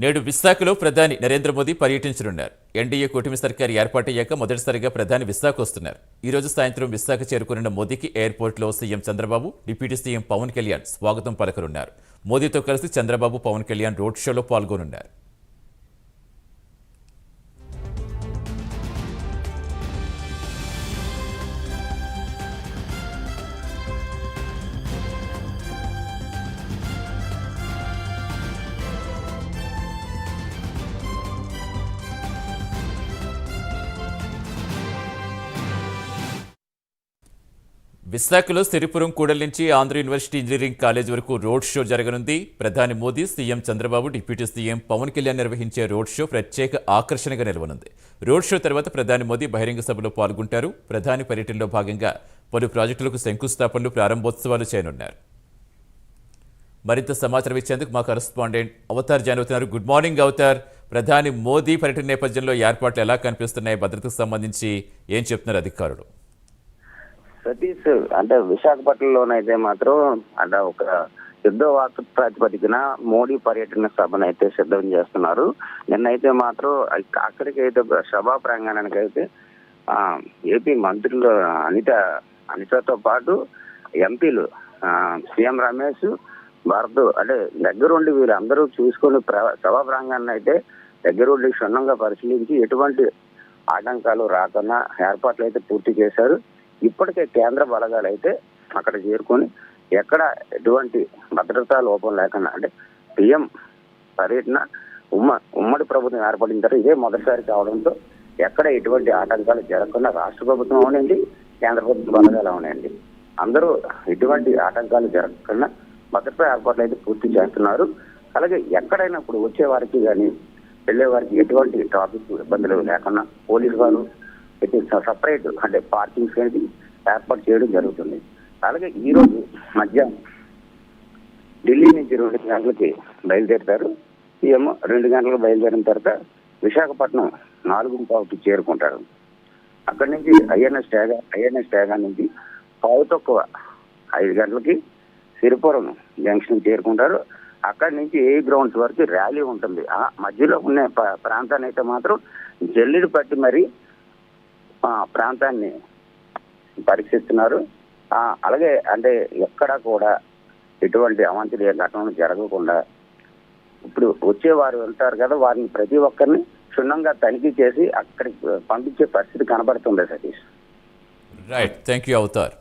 నేడు విశాఖలో ప్రధాని నరేంద్ర మోదీ పర్యటించనున్నారు. ఎన్డీఏ కూటమి సర్కారు ఏర్పాటయ్యాక మొదటిసారిగా ప్రధాని విశాఖ వస్తున్నారు. ఈ రోజు సాయంత్రం విశాఖ చేరుకున్న మోదీకి ఎయిర్పోర్ట్లో CM Chandrababu, deputy CM Pawan Kalyan స్వాగతం పలకనున్నారు. మోదీతో కలిసి చంద్రబాబు, పవన్ కళ్యాణ్ రోడ్ షోలో పాల్గొనున్నారు. విశాఖలో సిరిపురం కూడలి నుంచి ఆంధ్ర యూనివర్సిటీ ఇంజనీరింగ్ కాలేజ్ వరకు రోడ్ షో జరగనుంది. ప్రధాని Modi, CM Chandrababu, deputy CM Pawan Kalyan నిర్వహించే రోడ్ షో ప్రత్యేక ఆకర్షణగా నిలవనుంది. రోడ్ షో తర్వాత ప్రధాని మోదీ బహిరంగ సభలో పాల్గొంటారు. ప్రధాని పర్యటనలో భాగంగా పలు ప్రాజెక్టులకు శంకుస్థాపనలు, ప్రారంభోత్సవాలు చేయనున్నారు. మరింత సమాచారం ఇచ్చేందుకు మా కరెస్పాండెంట్ అవతార్ జాయిన్ అవుతున్నారు. Good morning Avatar. ప్రధాని మోదీ పర్యటన నేపథ్యంలో ఏర్పాట్లు ఎలా కనిపిస్తున్నాయి? భద్రతకు సంబంధించి ఏం చెప్తున్నారు అధికారులు? సతీష్, అంటే విశాఖపట్నంలోనైతే మాత్రం అంటే ఒక యుద్ధ వార్త ప్రాతిపదికన మోడీ పర్యటన సభను అయితే సిద్ధం చేస్తున్నారు. నిన్నైతే మాత్రం అక్కడికైతే సభా ప్రాంగణానికి అయితే ఏపీ మంత్రులు అనితతో పాటు ఎంపీలు సీఎం రమేష్, భరత్ అంటే దగ్గరుండి వీళ్ళందరూ చూసుకొని సభా ప్రాంగణాన్ని అయితే దగ్గరుండి క్షుణ్ణంగా పరిశీలించి ఎటువంటి ఆటంకాలు రాకుండా ఏర్పాట్లు అయితే పూర్తి చేశారు. ఇప్పటికే కేంద్ర బలగాలు అయితే అక్కడ చేరుకొని ఎక్కడ ఎటువంటి భద్రతా లోపం లేకుండా, అంటే పిఎం పర్యటన ఉమ్మడి ప్రభుత్వం ఏర్పడిన తర్వాత ఇదే మొదటిసారి కావడంతో ఎక్కడ ఎటువంటి ఆటంకాలు జరగకుండా రాష్ట్ర ప్రభుత్వం అవనండి, కేంద్ర ప్రభుత్వ బలగాలు అవనండి, అందరూ ఎటువంటి ఆటంకాలు జరగకుండా భద్రతా ఏర్పాట్లు అయితే పూర్తి చేస్తున్నారు. అలాగే ఎక్కడైనా ఇప్పుడు వచ్చే వారికి కానీ వెళ్లే వారికి ఎటువంటి ట్రాఫిక్ ఇబ్బందులు లేకుండా పోలీసు వారు సపరేట్ అంటే పార్కింగ్స్ అనేది ఏర్పాటు చేయడం జరుగుతుంది. అలాగే ఈ రోజు మధ్యాహ్నం ఢిల్లీ నుంచి 2 గంటలకి బయలుదేరుతారు. సీఎం 2 గంటలకు బయలుదేరిన తర్వాత విశాఖపట్నం 4:15కి చేరుకుంటారు. అక్కడి నుంచి ఐఎన్ఎస్ ట్యాగా నుంచి 5 గంటలకి సిరిపురం జంక్షన్ చేరుకుంటారు. అక్కడి నుంచి ఏ గ్రౌండ్స్ వరకు ర్యాలీ ఉంటుంది. ఆ మధ్యలో ఉన్న ప్రాంతాన్ని అయితే మాత్రం జల్లెడు పట్టి మరి ప్రాంతాన్ని పరీక్షిస్తున్నారు. అలాగే అంటే ఎక్కడా కూడా ఎటువంటి అవాంఛనీయ ఘటనలు జరగకుండా ఇప్పుడు వచ్చేవారు వెళ్తారు కదా, వారిని ప్రతి ఒక్కరిని క్షుణ్ణంగా తనిఖీ చేసి అక్కడికి పంపించే పరిస్థితి కనబడుతుంది Satish. Right, thank you Avatar.